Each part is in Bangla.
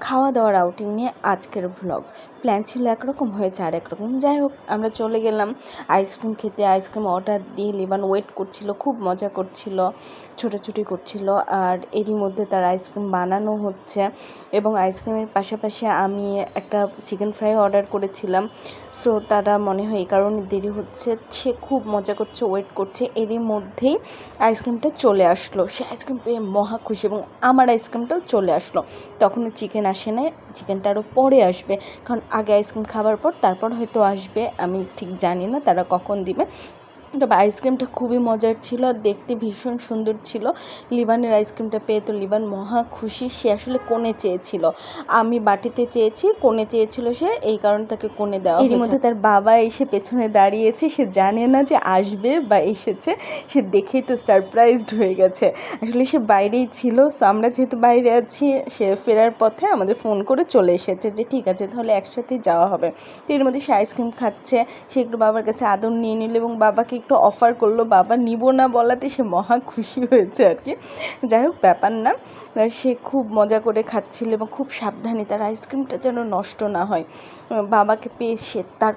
খাওয়া দাওয়ার আউটিং নিয়ে আজকের ভ্লগ। প্ল্যান ছিল একরকম, হয়েছে আর একরকম। যাই হোক, আমরা চলে গেলাম আইসক্রিম খেতে। আইসক্রিম অর্ডার দিয়ে লিবান ওয়েট করছিল, খুব মজা করছিল, ছোটাছুটি করছিল। আর এরই মধ্যে তার আইসক্রিম বানানো হচ্ছে এবং আইসক্রিমের পাশাপাশি আমি একটা চিকেন ফ্রাই অর্ডার করেছিলাম। সো তারা মনে হয় এই কারণে দেরি হচ্ছে, সে খুব মজা করছে, ওয়েট করছে। এরই মধ্যেই আইসক্রিমটা চলে আসলো। সে আইসক্রিম পেয়ে মহা খুশি এবং আমার আইসক্রিমটাও চলে আসলো। তখনও চিকেন আসে নাই, চিকেনটা আরও পরে আসবে, কারণ আগে আইসক্রিম খাবার পর তারপর হয়তো আসবে, আমি ঠিক জানি না তারা কখন দিবে। তবে আইসক্রিমটা খুবই মজার ছিল, দেখতে ভীষণ সুন্দর ছিল। লিবানের আইসক্রিমটা পেয়ে তো লিবান মহা খুশি। সে আসলে কোণে চেয়েছিল, আমি বাটিতে চেয়েছি, কোণে চেয়েছিল সে, এই কারণে তাকে কোণে দেওয়া হয়েছে। এর মধ্যে তার বাবা এসে পেছনে দাঁড়িয়েছে, সে জানে না যে আসবে বা এসেছে, সে দেখেই তো সারপ্রাইজড হয়ে গেছে। আসলে সে বাইরেই ছিল, সো আমরা যেহেতু বাইরে আছি, সে ফেরার পথে আমাদের ফোন করে চলে এসেছে যে ঠিক আছে তাহলে একসাথেই যাওয়া হবে। তো এর মধ্যে সে আইসক্রিম খাচ্ছে, সে একটু বাবার কাছে আদর নিয়ে নিল এবং বাবাকে একটু অফার করলো। বাবা নিব না বলাতে সে মহা খুশি হয়েছে আর কি। যাই হোক, ব্যাপার না। সে খুব মজা করে খাচ্ছিল এবং খুব সাবধানে, তার আইসক্রিমটা যেন নষ্ট না হয়। বাবাকে পেয়ে সে তার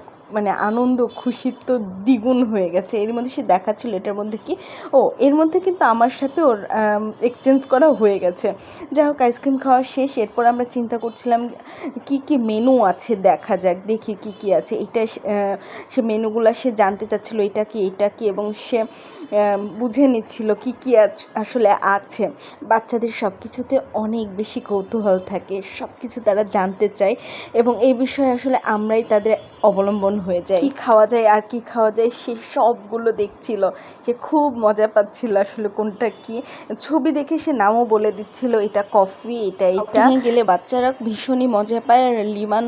আনন্দ খুশি তো দ্বিগুণ হয়ে গেছে। এর মধ্যে সে দেখাচ্ছিল এটার মধ্যে কি, এর মধ্যে কিন্তু আমার সাথে ওর এক্সচেঞ্জ করা হয়ে গেছে। যাই হোক, আইসক্রিম খাওয়া শেষ। এরপর আমরা চিন্তা করছিলাম কি কি মেনু আছে, দেখা যাক, দেখি কি কি আছে। এটা সে মেনুগুলো সে জানতে চাচ্ছিল, এটা কি এটা কি, এবং সে বুঝে নিচ্ছিল কি কি আসলে আছে। বাচ্চাদের সব কিছুতে অনেক বেশি কৌতূহল থাকে, সব কিছু তারা জানতে চায় এবং এই বিষয়ে আসলে আমরাই তাদের অবলম্বন হয়ে যায়। কি খাওয়া যায় আর কি খাওয়া যায় সে সবগুলো দেখছিল। সে খুব মজা পাচ্ছিল আসলে কোনটা কি। ছবি দেখে সে নামও বলে দিচ্ছিল, এটা কফি, এটা গেলে বাচ্চারা ভীষণই মজা পায়। আর লিমান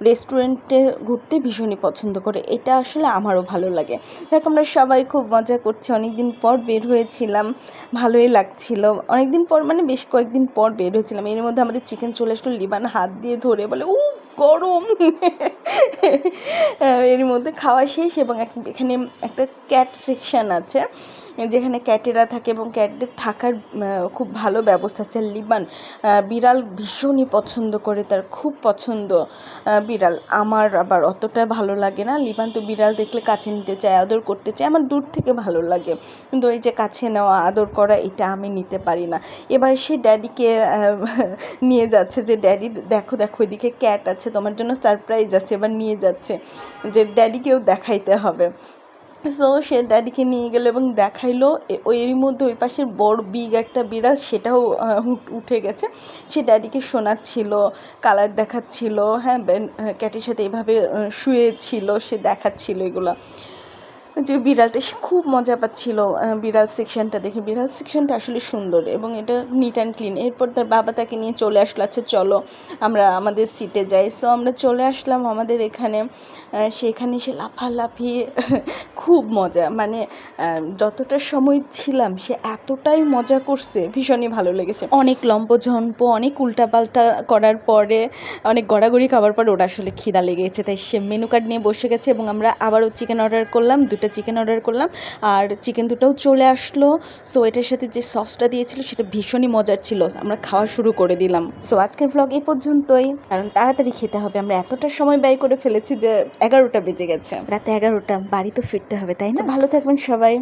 রেস্টুরেন্টে ঘুরতে ভীষণই পছন্দ করে, এটা আসলে আমারও ভালো লাগে। দেখ, আমরা সবাই খুব মজা করছি। অনেকদিন পর বের হয়েছিলাম, ভালোই লাগছিল। অনেকদিন পর বেশ কয়েকদিন পর বের হয়েছিলাম। এর মধ্যে আমাদের চিকেন চলে আসলো। লিবান হাত দিয়ে ধরে বলে গরম। এর মধ্যে খাওয়া শেষ এবং এখানে একটা ক্যাট সেকশন আছে যেখানে ক্যাটেরা থাকে এবং ক্যাটদের থাকার খুব ভালো ব্যবস্থা আছে। লিবান বিড়াল ভীষণই পছন্দ করে, তার খুব পছন্দ বিড়াল। আমার আবার অতটা ভালো লাগে না। লিবান তো বিড়াল দেখলে কাছে নিতে চায়, আদর করতে চায়, আমার দূর থেকে ভালো লাগে, কিন্তু ওই যে কাছে নেওয়া, আদর করা, এটা আমি নিতে পারি না। এবার সে ড্যাডিকে নিয়ে যাচ্ছে যে ড্যাডি দেখো দেখো এদিকে ক্যাট আছে, তোমার জন্য সারপ্রাইজ আছে। এবার নিয়ে যাচ্ছে যে ড্যাডিকেও দেখাইতে হবে। সো সে ড্যাডিকে নিয়ে গেল এবং দেখাইলো। এরই মধ্যে ওই পাশের বড় বিগ একটা বিড়াল, সেটাও উঠে গেছে। সে ড্যাডিকে শোনাচ্ছিল, কালার দেখাচ্ছিল, হ্যাঁ ক্যাটের সাথে এভাবে শুয়েছিল, সে দেখাচ্ছিল এগুলো। যে বিড়ালটা, সে খুব মজা পাচ্ছিল বিড়াল সেকশনটা দেখে। বিড়াল সেকশনটা আসলে সুন্দর এবং এটা নিট অ্যান্ড ক্লিন। এরপর তার বাবা তাকে নিয়ে চলে আসলো, আচ্ছা চলো আমরা আমাদের সিটে যাই। সো আমরা চলে আসলাম আমাদের এখানে। সেখানে সে লাফালাফি, খুব মজা, যতটা সময় ছিলাম সে এতটাই মজা করছে, ভীষণই ভালো লেগেছে। অনেক লম্পঝম্প, অনেক উল্টাপাল্টা করার পরে, অনেক গড়াগড়ি খাবার পরে ওরা আসলে খিদা লেগেছে, তাই সে মেনু কার্ড নিয়ে বসে গেছে এবং আমরা আবারও চিকেন অর্ডার করলাম, 2টা চিকেন অর্ডার করলাম আর চিকেন দুটাও চলে আসলো। সো এটার সাথে যে সসটা দিয়েছিল সেটা ভীষণই মজার ছিল। আমরা খাওয়া শুরু করে দিলাম। সো আজকের ভ্লগ এই পর্যন্তই, কারণ তাড়াতাড়ি খেতে হবে। আমরা এতটা সময় ব্যয় করে ফেলেছি যে 11টা বেজে গেছে, রাতে 11টা, বাড়ি তো ফিরতে হবে, তাই না? ভালো থাকবেন সবাই।